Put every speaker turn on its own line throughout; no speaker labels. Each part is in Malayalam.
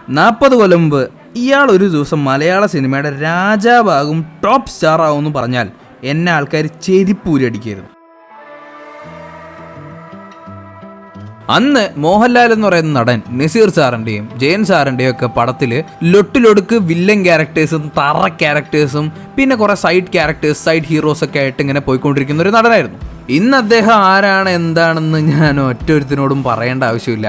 40 കൊല്ലം മുമ്പ് ഇയാൾ ഒരു ദിവസം മലയാള സിനിമയുടെ രാജാവാകും, ടോപ്പ് സ്റ്റാർ ആകുമെന്ന് പറഞ്ഞാൽ എന്നെ ആൾക്കാർ ചെരിപ്പൂരി അടിക്കായിരുന്നു. അന്ന് മോഹൻലാൽ എന്ന് പറയുന്ന നടൻ നസീർ സാറിൻ്റെയും ജയൻ സാറിൻ്റെയും ഒക്കെ പടത്തിൽ ലൊട്ടിലൊടുക്ക് വില്ലൻ ക്യാരക്ടേഴ്സും തറ ക്യാരക്ടേഴ്സും പിന്നെ കുറേ സൈഡ് ക്യാരക്ടേഴ്സ്, സൈഡ് ഹീറോസ് ഒക്കെ ആയിട്ട് ഇങ്ങനെ പോയിക്കൊണ്ടിരിക്കുന്ന ഒരു നടനായിരുന്നു. ഇന്ന് അദ്ദേഹം ആരാണ് എന്താണെന്ന് ഞാൻ ഒറ്റൊരുത്തിനോടും പറയേണ്ട ആവശ്യമില്ല.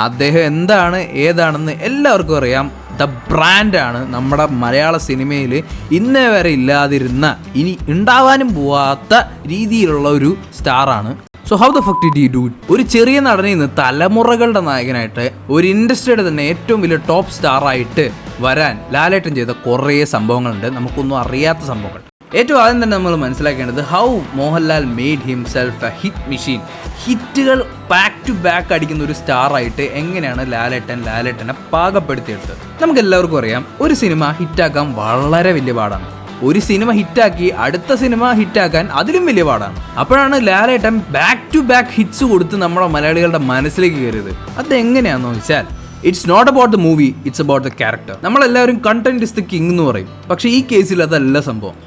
അദ്ദേഹം എന്താണ് ഏതാണെന്ന് എല്ലാവർക്കും അറിയാം. ദ ബ്രാൻഡാണ് നമ്മുടെ മലയാള സിനിമയിൽ ഇന്നേ വരെ ഇല്ലാതിരുന്ന, ഇനി ഉണ്ടാവാനും പോവാത്ത രീതിയിലുള്ള ഒരു സ്റ്റാറാണ്. So how the fuck did you do? ഒരു ചെറിയ നടനിൽ നിന്ന് തലമുറകളുടെ നായകനായിട്ട് ഒരു ഇൻഡസ്ട്രിയുടെ തന്നെ ഏറ്റവും വലിയ ടോപ്പ് സ്റ്റാറായിട്ട് വരാൻ ലാലേട്ടൻ ചെയ്ത കുറേ സംഭവങ്ങളുണ്ട്, നമുക്കൊന്നും അറിയാത്ത സംഭവങ്ങൾ. ഏറ്റവും ആദ്യം തന്നെ നമ്മൾ മനസ്സിലാക്കേണ്ടത് how Mohanlal made himself a hit machine. ഹിറ്റുകൾ ബാക്ക് ടു ബാക്ക് അടിക്കുന്ന ഒരു സ്റ്റാറായിട്ട് എങ്ങനെയാണ് ലാലേട്ടനെ പാകപ്പെടുത്തിയെടുത്തത്. നമുക്ക് എല്ലാവർക്കും അറിയാം, ഒരു സിനിമ ഹിറ്റാക്കാൻ വളരെ വലിയ പാടാണ്. ഒരു സിനിമ ഹിറ്റാക്കി അടുത്ത സിനിമ ഹിറ്റാക്കാൻ അതിലും വലിയ പാടാണ്. അപ്പോഴാണ് Lalettan back to back hits കൊടുത്ത് നമ്മുടെ മലയാളികളുടെ മനസ്സിലേക്ക് കയറിയത്. അതെങ്ങനെയാണെന്ന് വെച്ചാൽ, it's not about the movie, it's about the character. നമ്മളെല്ലാവരും കണ്ടന്റ് ഇസ് ദ കിങ് എന്ന് പറയും, പക്ഷേ ഈ കേസിൽ അതല്ല സംഭവം.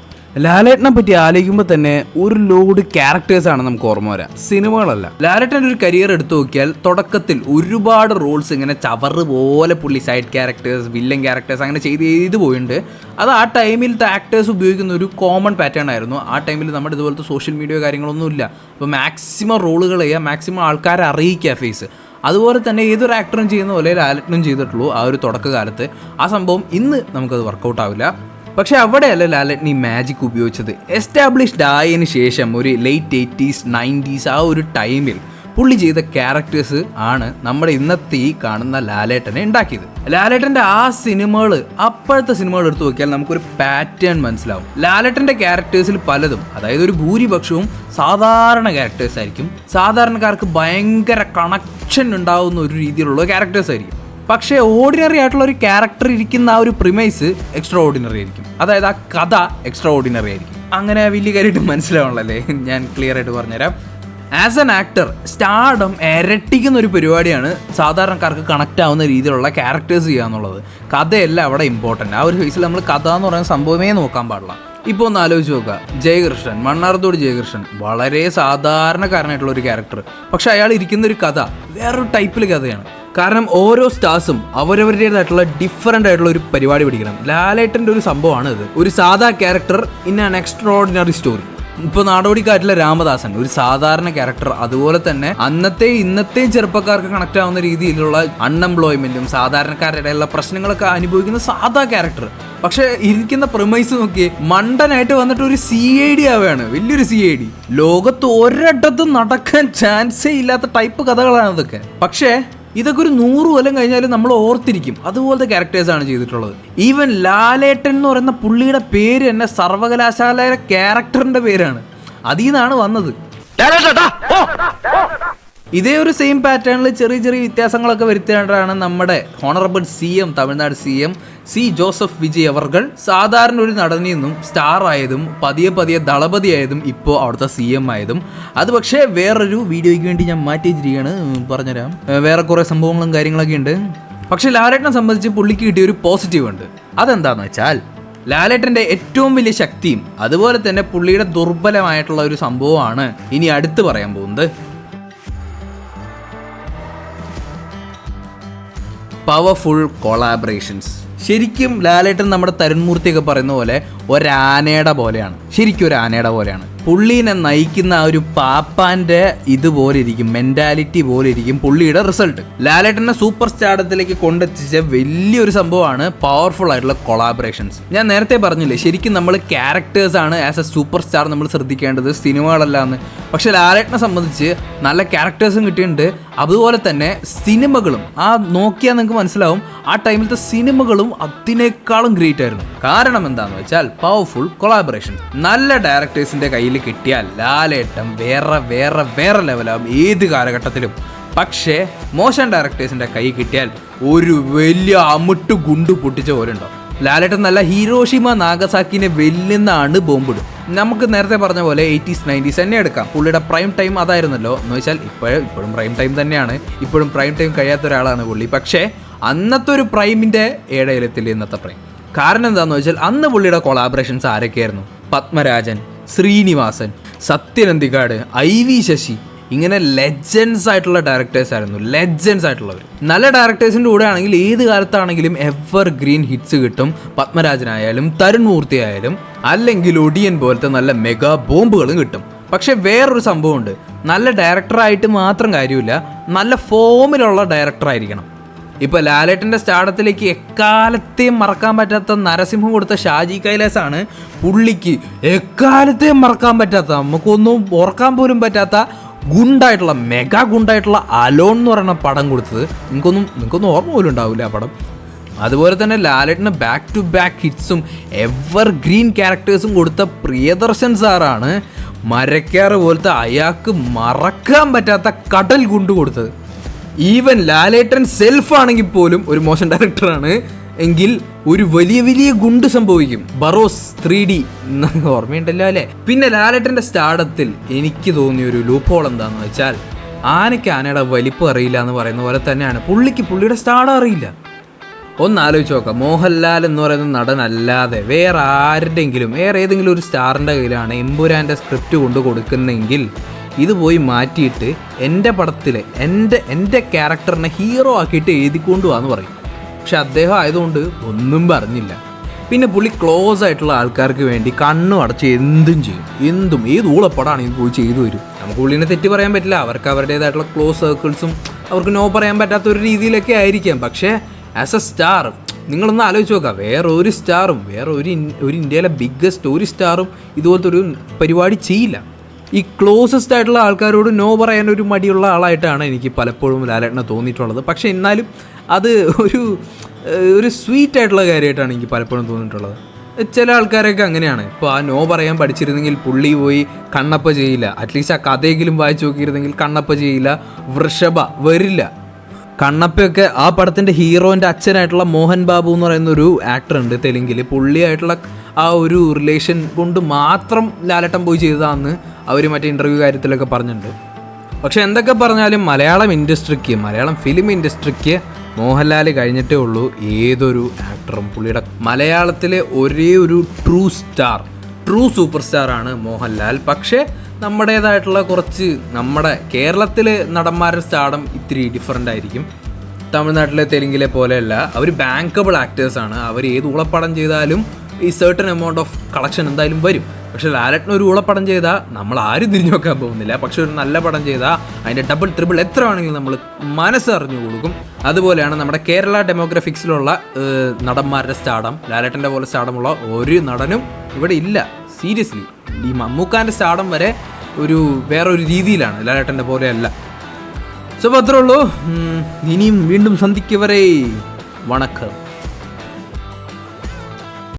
ലാലേട്ടനെ പറ്റി ആലോചിക്കുമ്പോൾ തന്നെ ഒരു ലോഡ് ക്യാരക്ടേഴ്സാണ് നമുക്ക് ഓർമ്മ വരാം, സിനിമകളല്ല. ലാലേട്ടൻ്റെ ഒരു കരിയർ എടുത്തു നോക്കിയാൽ തുടക്കത്തിൽ ഒരുപാട് റോൾസ് ഇങ്ങനെ ചവറ് പോലെ പുള്ളി സൈഡ് ക്യാരക്ടേഴ്സ്, വില്ലൻ ക്യാരക്ടേഴ്സ് അങ്ങനെ ചെയ്ത് പോയിട്ടുണ്ട്. അത് ആ ടൈമിലത്തെ ആക്ടേഴ്സ് ഉപയോഗിക്കുന്ന ഒരു കോമൺ പാറ്റേൺ ആയിരുന്നു. ആ ടൈമിൽ നമ്മുടെ ഇതുപോലത്തെ സോഷ്യൽ മീഡിയ കാര്യങ്ങളൊന്നും ഇല്ല. അപ്പോൾ മാക്സിമം റോളുകൾ ചെയ്യുക, മാക്സിമം ആൾക്കാരെ അറിയിക്കുക ഫേസ്. അതുപോലെ തന്നെ ഏതൊരു ആക്ടറും ചെയ്യുന്ന പോലെ ലാലേട്ടനും ചെയ്തിട്ടുള്ളൂ ആ ഒരു തുടക്കകാലത്ത്. ആ സംഭവം ഇന്ന് നമുക്കത് വർക്കൗട്ട് ആവില്ല. പക്ഷെ അവിടെയല്ല ലാലേട്ടൻ ഈ മാജിക് ഉപയോഗിച്ചത്. എസ്റ്റാബ്ലിഷ്ഡ് ആയതിനു ശേഷം ഒരു ലേറ്റ് 80s 90s ആ ഒരു ടൈമിൽ പുള്ളി ചെയ്ത ക്യാരക്ടേഴ്സ് ആണ് നമ്മുടെ ഇന്നത്തെ ഈ കാണുന്ന ലാലേട്ടനെ ഉണ്ടാക്കിയത്. ലാലേട്ടൻ്റെ ആ സിനിമകൾ, അപ്പോഴത്തെ സിനിമകൾ എടുത്തു നോക്കിയാൽ നമുക്കൊരു പാറ്റേൺ മനസ്സിലാവും. ലാലേട്ടൻ്റെ ക്യാരക്ടേഴ്സിൽ പലതും, അതായത് ഒരു ഭൂരിപക്ഷവും സാധാരണ ക്യാരക്ടേഴ്സ് ആയിരിക്കും. സാധാരണക്കാർക്ക് ഭയങ്കര കണക്ഷൻ ഉണ്ടാവുന്ന ഒരു രീതിയിലുള്ള ക്യാരക്ടേഴ്സ് ആയിരിക്കും. പക്ഷേ ഓർഡിനറി ആയിട്ടുള്ള ഒരു ക്യാരക്ടർ ഇരിക്കുന്ന ആ ഒരു പ്രിമൈസ് എക്സ്ട്രാ ഓർഡിനറി ആയിരിക്കും. അതായത് ആ കഥ എക്സ്ട്രാ ഓർഡിനറി ആയിരിക്കും. അങ്ങനെ വലിയ കാര്യമായിട്ട് മനസ്സിലാവണല്ലേ, ഞാൻ ക്ലിയർ ആയിട്ട് പറഞ്ഞുതരാം. ആസ് എൻ ആക്ടർ സ്റ്റാർഡം ഇരട്ടിക്കുന്ന ഒരു പരിപാടിയാണ് സാധാരണക്കാർക്ക് കണക്റ്റ് ആവുന്ന രീതിയിലുള്ള ക്യാരക്ടേഴ്സ് ചെയ്യുക എന്നുള്ളത്. കഥയല്ല അവിടെ ഇമ്പോർട്ടൻ്റ്. ആ ഒരു ഫേസിൽ നമ്മൾ കഥ എന്ന് പറയുന്ന സംഭവമേ നോക്കാൻ പാടില്ല. ഇപ്പോൾ ഒന്ന് ആലോചിച്ച് നോക്കുക, ജയകൃഷ്ണൻ, മണ്ണാർത്തോട് ജയകൃഷ്ണൻ വളരെ സാധാരണക്കാരനായിട്ടുള്ള ഒരു ക്യാരക്ടർ. പക്ഷെ അയാൾ ഇരിക്കുന്ന ഒരു കഥ വേറൊരു ടൈപ്പിൽ കഥയാണ്. കാരണം ഓരോ സ്റ്റാർസും അവരവരുടേതായിട്ടുള്ള ഡിഫറൻ്റ് ആയിട്ടുള്ള ഒരു പരിപാടി പിടിക്കണം. ലാലേട്ടൻ്റെ ഒരു സംഭവമാണ് ഇത്. ഒരു സാധാ character in an extra ordinary story. ഇപ്പോൾ നാടോടിക്കാറ്റിലെ രാമദാസൻ ഒരു സാധാരണ ക്യാരക്ടർ. അതുപോലെ തന്നെ ഇന്നത്തെയും ചെറുപ്പക്കാർക്ക് കണക്ട് ആവുന്ന രീതിയിലുള്ള അൺഎംപ്ലോയ്മെന്റും സാധാരണക്കാരുടെ ഇടയിലുള്ള പ്രശ്നങ്ങളൊക്കെ അനുഭവിക്കുന്ന സാധാ ക്യാരക്ടർ. പക്ഷെ ഇരിക്കുന്ന പ്രമൈസ് നോക്കി മണ്ടനായിട്ട് വന്നിട്ട് ഒരു CID ആവുകയാണ്, വലിയൊരു CID. ലോകത്ത് ഒരിടത്തും നടക്കാൻ ചാൻസേ ഇല്ലാത്ത ടൈപ്പ് കഥകളാണ് ഇതൊക്കെ. പക്ഷേ ഇതൊക്കെ ഒരു 100 കൊല്ലം കഴിഞ്ഞാലും നമ്മൾ ഓർത്തിരിക്കും. അതുപോലത്തെ ക്യാരക്ടേഴ്സാണ് ചെയ്തിട്ടുള്ളത്. ഈവൻ ലാലേട്ടൻ എന്ന് പറയുന്ന പുള്ളിയുടെ പേര് തന്നെ സർവകലാശാലയിലെ ക്യാരക്ടറിന്റെ പേരാണ്, അതിൽ നിന്നാണ് വന്നത്. ഇതേ ഒരു സെയിം പാറ്റേണിൽ ചെറിയ വ്യത്യാസങ്ങളൊക്കെ വരുത്തിയാണ് നമ്മുടെ honourable CM, Tamil Nadu CM C. Joseph Vijay അവർകൾ സാധാരണ ഒരു നടനിൽ നിന്നും സ്റ്റാർ ആയതും പതിയെ ദളപതിയായതും ഇപ്പോൾ അവിടുത്തെ CM ആയതും. അത് പക്ഷേ വേറൊരു വീഡിയോയ്ക്ക് വേണ്ടി ഞാൻ മാറ്റി വെച്ചിരിക്കുകയാണ്, പറഞ്ഞുതരാം. വേറെ കുറേ സംഭവങ്ങളും കാര്യങ്ങളൊക്കെ ഉണ്ട്. പക്ഷെ ലാലേട്ടനെ സംബന്ധിച്ച് പുള്ളിക്ക് കിട്ടിയ ഒരു പോസിറ്റീവ് ഉണ്ട്. അതെന്താണെന്ന് വെച്ചാൽ, ലാലേട്ടൻ്റെ ഏറ്റവും വലിയ ശക്തിയും അതുപോലെ തന്നെ പുള്ളിയുടെ ദുർബലമായിട്ടുള്ള ഒരു സംഭവമാണ് ഇനി അടുത്ത് പറയാൻ പോകുന്നത്. Powerful collaborations. ശരിക്കും ലാലേട്ടൻ നമ്മുടെ തരുൺമൂർത്തിയൊക്കെ പറയുന്ന പോലെ ഒരാനയുടെ പോലെയാണ്. ശരിക്കും ഒരു ആനയുടെ പോലെയാണ്. പുള്ളീനെ നയിക്കുന്ന ആ ഒരു പാപ്പാൻ്റെ ഇതുപോലെ ഇരിക്കും, മെൻറ്റാലിറ്റി പോലെ ഇരിക്കും പുള്ളിയുടെ റിസൾട്ട്. ലാലേട്ടനെ സൂപ്പർ സ്റ്റാർഡത്തിലേക്ക് കൊണ്ടെത്തിച്ച വലിയൊരു സംഭവമാണ് പവർഫുൾ ആയിട്ടുള്ള കൊളാബറേഷൻസ്. ഞാൻ നേരത്തെ പറഞ്ഞില്ലേ, ശരിക്കും നമ്മൾ ക്യാരക്ടേഴ്സാണ് ആസ് എ സൂപ്പർ സ്റ്റാർ നമ്മൾ ശ്രദ്ധിക്കേണ്ടത്, സിനിമകളല്ല എന്ന്. പക്ഷെ ലാലേട്ടനെ സംബന്ധിച്ച് നല്ല ക്യാരക്ടേഴ്സും കിട്ടിയിട്ടുണ്ട്. അതുപോലെ തന്നെ സിനിമകളും, ആ നോക്കിയാൽ നിങ്ങൾക്ക് മനസ്സിലാവും ആ ടൈമിലത്തെ സിനിമകളും അതിനേക്കാളും ഗ്രേറ്റ് ആയിരുന്നു. കാരണം എന്താണെന്ന് വെച്ചാൽ പവർഫുൾ കൊളാബറേഷൻ. നല്ല ഡയറക്ടേഴ്സിൻ്റെ കയ്യിൽ കിട്ടിയാൽ ലാലേട്ടൻ വേറെ ലെവലാവും ഏത് കാലഘട്ടത്തിലും. പക്ഷേ മോശം ഡയറക്ടേഴ്സിൻ്റെ കൈ കിട്ടിയാൽ ഒരു വലിയ അമിട്ട് ഗുണ്ടു പൊട്ടിച്ച പോലെ ഉണ്ടാവും. ലാലേട്ടൻ നല്ല ഹിരോഷിമ നാഗസാക്കിനെ വെല്ലുന്നാണ് ബോംബിടും. നമുക്ക് നേരത്തെ പറഞ്ഞ പോലെ 80s 90s തന്നെ എടുക്കാം. പുള്ളിയുടെ പ്രൈം ടൈം അതായിരുന്നല്ലോ എന്ന് വെച്ചാൽ ഇപ്പോഴും പ്രൈം ടൈം തന്നെയാണ്. ഇപ്പോഴും പ്രൈം ടൈം കഴിയാത്ത ഒരാളാണ് പുള്ളി. പക്ഷേ അന്നത്തെ ഒരു പ്രൈമിൻ്റെ ഇടയിലെത്തില്ല ഇന്നത്തെ പ്രൈം. കാരണം എന്താണെന്ന് വെച്ചാൽ അന്ന് പുള്ളിയുടെ കൊളാബറേഷൻസ് ആരൊക്കെയായിരുന്നു? പത്മരാജൻ, ശ്രീനിവാസൻ, സത്യനന്തിക്കാട്, IV ശശി, ഇങ്ങനെ ലെജൻസ് ആയിട്ടുള്ള ഡയറക്ടേഴ്സ് ആയിരുന്നു. ലെജൻസ് ആയിട്ടുള്ളവർ. നല്ല ഡയറക്ടേഴ്സിൻ്റെ കൂടെ ആണെങ്കിൽ ഏത് കാലത്താണെങ്കിലും എവർ ഗ്രീൻ ഹിറ്റ്സ് കിട്ടും. പത്മരാജനായാലും തരുൺ മൂർത്തി ആയാലും അല്ലെങ്കിൽ ഒടിയൻ പോലത്തെ നല്ല മെഗാ ബോംബുകളും കിട്ടും. പക്ഷേ വേറൊരു സംഭവമുണ്ട്, നല്ല ഡയറക്ടറായിട്ട് മാത്രം കാര്യമില്ല, നല്ല ഫോമിലുള്ള ഡയറക്ടറായിരിക്കണം. ഇപ്പോൾ ലാലേട്ടൻ്റെ സ്റ്റാർഡത്തിലേക്ക് എക്കാലത്തെയും മറക്കാൻ പറ്റാത്ത നരസിംഹം കൊടുത്ത ഷാജി കൈലാസാണ് പുള്ളിക്ക് എക്കാലത്തെയും മറക്കാൻ പറ്റാത്ത, നമുക്കൊന്നും ഓർക്കാൻ പോലും പറ്റാത്ത ഗുണ്ടായിട്ടുള്ള മെഗാ ഗുണ്ടായിട്ടുള്ള അലോൺ എന്ന് പറയുന്ന പടം കൊടുത്തത്. നിങ്ങൾക്കൊന്നും ഓർമ്മ പോലും ഉണ്ടാവില്ല ആ പടം. അതുപോലെ തന്നെ ലാലേട്ടന് ബാക്ക് ടു ബാക്ക് ഹിറ്റ്സും എവർ ഗ്രീൻ ക്യാരക്ടേഴ്സും കൊടുത്ത പ്രിയദർശൻ സാറാണ് മരക്കാറ് പോലത്തെ അയാൾക്ക് മറക്കാൻ പറ്റാത്ത കടൽ ഗുണ്ട് കൊടുത്തത്. ഈവൻ ലാലേട്ടൻ സെൽഫ് ആണെങ്കിൽ പോലും ഒരു മോശം ഡയറക്ടറാണ് എങ്കിൽ ഒരു വലിയ വലിയ ഗുണ്ട് സംഭവിക്കും. ബറോസ് 3D ഓർമ്മയുണ്ടല്ലോ അല്ലേ? പിന്നെ ലാലേട്ടൻ്റെ സ്റ്റാർഡത്തിൽ എനിക്ക് തോന്നിയ ഒരു ലൂപ്പ് ഹോൾ എന്താണെന്ന് വെച്ചാൽ, ആനയ്ക്ക് ആനയുടെ വലിപ്പം അറിയില്ല എന്ന് പറയുന്ന പോലെ തന്നെയാണ് പുള്ളിയുടെ സ്റ്റാർഡ് അറിയില്ല. ഒന്ന് ആലോചിച്ച് നോക്കാം, മോഹൻലാൽ എന്ന് പറയുന്ന നടനല്ലാതെ വേറെ ഏതെങ്കിലും ഒരു സ്റ്റാറിൻ്റെ കയ്യിലാണ് എമ്പുരാൻ്റെ സ്ക്രിപ്റ്റ് കൊണ്ട് കൊടുക്കുന്നെങ്കിൽ ഇത് പോയി മാറ്റിയിട്ട് എൻ്റെ പടത്തിൽ എൻ്റെ ക്യാരക്ടറിനെ ഹീറോ ആക്കിയിട്ട് എഴുതിക്കൊണ്ടു പോകാന്ന് പറയും. പക്ഷെ അദ്ദേഹം ആയതുകൊണ്ട് ഒന്നും പറഞ്ഞില്ല. പിന്നെ പുള്ളി ക്ലോസ് ആയിട്ടുള്ള ആൾക്കാർക്ക് വേണ്ടി കണ്ണും അടച്ച് എന്തും ചെയ്യും. ഏത് ഊളപ്പടാണ് ഇത് പോയി ചെയ്തു വരും. നമുക്ക് പുള്ളിനെ തെറ്റി പറയാൻ പറ്റില്ല. അവർക്ക് അവരുടേതായിട്ടുള്ള ക്ലോസ് സർക്കിൾസും അവർക്ക് നോ പറയാൻ പറ്റാത്ത ഒരു രീതിയിലൊക്കെ ആയിരിക്കാം. പക്ഷേ ആസ് എ സ്റ്റാർ നിങ്ങളൊന്ന് ആലോചിച്ച് നോക്കുക, വേറെ ഒരു ഇന്ത്യയിലെ ബിഗ്ഗസ്റ്റ് ഒരു സ്റ്റാറും ഇതുപോലത്തെ ഒരു പരിപാടി ചെയ്യില്ല. ഈ ക്ലോസസ്റ്റ് ആയിട്ടുള്ള ആൾക്കാരോട് നോ പറയാൻ ഒരു മടിയുള്ള ആളായിട്ടാണ് എനിക്ക് പലപ്പോഴും ലാലേട്ടനെ തോന്നിയിട്ടുള്ളത്. പക്ഷേ എന്നാലും അത് ഒരു സ്വീറ്റ് ആയിട്ടുള്ള കാര്യമായിട്ടാണ് എനിക്ക് പലപ്പോഴും തോന്നിയിട്ടുള്ളത്. ചില ആൾക്കാരൊക്കെ അങ്ങനെയാണ്. ഇപ്പോൾ ആ നോ പറയാൻ പഠിച്ചിരുന്നെങ്കിൽ പുള്ളി പോയി കണ്ണപ്പ ചെയ്യില്ല. അറ്റ്ലീസ്റ്റ് ആ കഥയെങ്കിലും വായിച്ചു നോക്കിയിരുന്നെങ്കിൽ കണ്ണപ്പ ചെയ്യില്ല, വൃഷഭ വരില്ല. കണ്ണപ്പയൊക്കെ ആ പടത്തിൻ്റെ ഹീറോൻ്റെ അച്ഛനായിട്ടുള്ള മോഹൻ ബാബു എന്ന് പറയുന്ന ഒരു ആക്ടർ ഉണ്ട് തെലുങ്കിൽ. പുള്ളിയായിട്ടുള്ള ആ ഒരു റിലേഷൻ കൊണ്ട് മാത്രം ലാലേട്ടൻ പോയി ചെയ്തതാണെന്ന് അവർ മറ്റേ ഇൻ്റർവ്യൂ കാര്യത്തിലൊക്കെ പറഞ്ഞിട്ടുണ്ട്. പക്ഷെ എന്തൊക്കെ പറഞ്ഞാലും മലയാളം ഫിലിം ഇൻഡസ്ട്രിക്ക് മോഹൻലാൽ കഴിഞ്ഞിട്ടേ ഉള്ളൂ ഏതൊരു ആക്ടറും. പുള്ളിയുടെ മലയാളത്തിലെ ഒരേ ഒരു ട്രൂ സൂപ്പർ സ്റ്റാറാണ് മോഹൻലാൽ. പക്ഷേ നമ്മുടേതായിട്ടുള്ള കുറച്ച് നമ്മുടെ കേരളത്തിലെ നടന്മാരുടെ സ്റ്റാർഡം ഇത്തിരി ഡിഫറൻ്റ് ആയിരിക്കും. തമിഴ്നാട്ടിലെ തെലുങ്കിലെ പോലെയല്ല. അവർ ബാങ്കബിൾ ആക്ടേഴ്സാണ്. അവർ ഏത് ഊളപ്പടം ചെയ്താലും ഈ സെർട്ടൺ എമൗണ്ട് ഓഫ് കളക്ഷൻ എന്തായാലും വരും. പക്ഷേ ലാലേട്ടൻ ഒരു ഊളപ്പടം ചെയ്താൽ നമ്മൾ ആരും തിരിഞ്ഞു നോക്കാൻ പോകുന്നില്ല. പക്ഷെ ഒരു നല്ല പടം ചെയ്താൽ അതിൻ്റെ ഡബിൾ ട്രിപ്പിൾ എത്ര വേണമെങ്കിലും നമ്മൾ മനസ്സറിഞ്ഞു കൊടുക്കും. അതുപോലെയാണ് നമ്മുടെ കേരള ഡെമോഗ്രഫിക്സിലുള്ള നടന്മാരുടെ സ്റ്റാർഡം. ലാലേട്ടൻ്റെ പോലെ സ്റ്റാർഡമുള്ള ഒരു നടനും ഇവിടെ ഇല്ല. സീരിയസ്ലി ഈ മമ്മൂക്കാൻ്റെ സ്റ്റാർഡം വരെ വേറൊരു രീതിയിലാണ്, ലാലേട്ടൻ്റെ പോലെയല്ല. സോ അത്രേ ഉള്ളൂ. ഇനിയും വീണ്ടും സന്ധിക്ക് വരെ വണക്കം.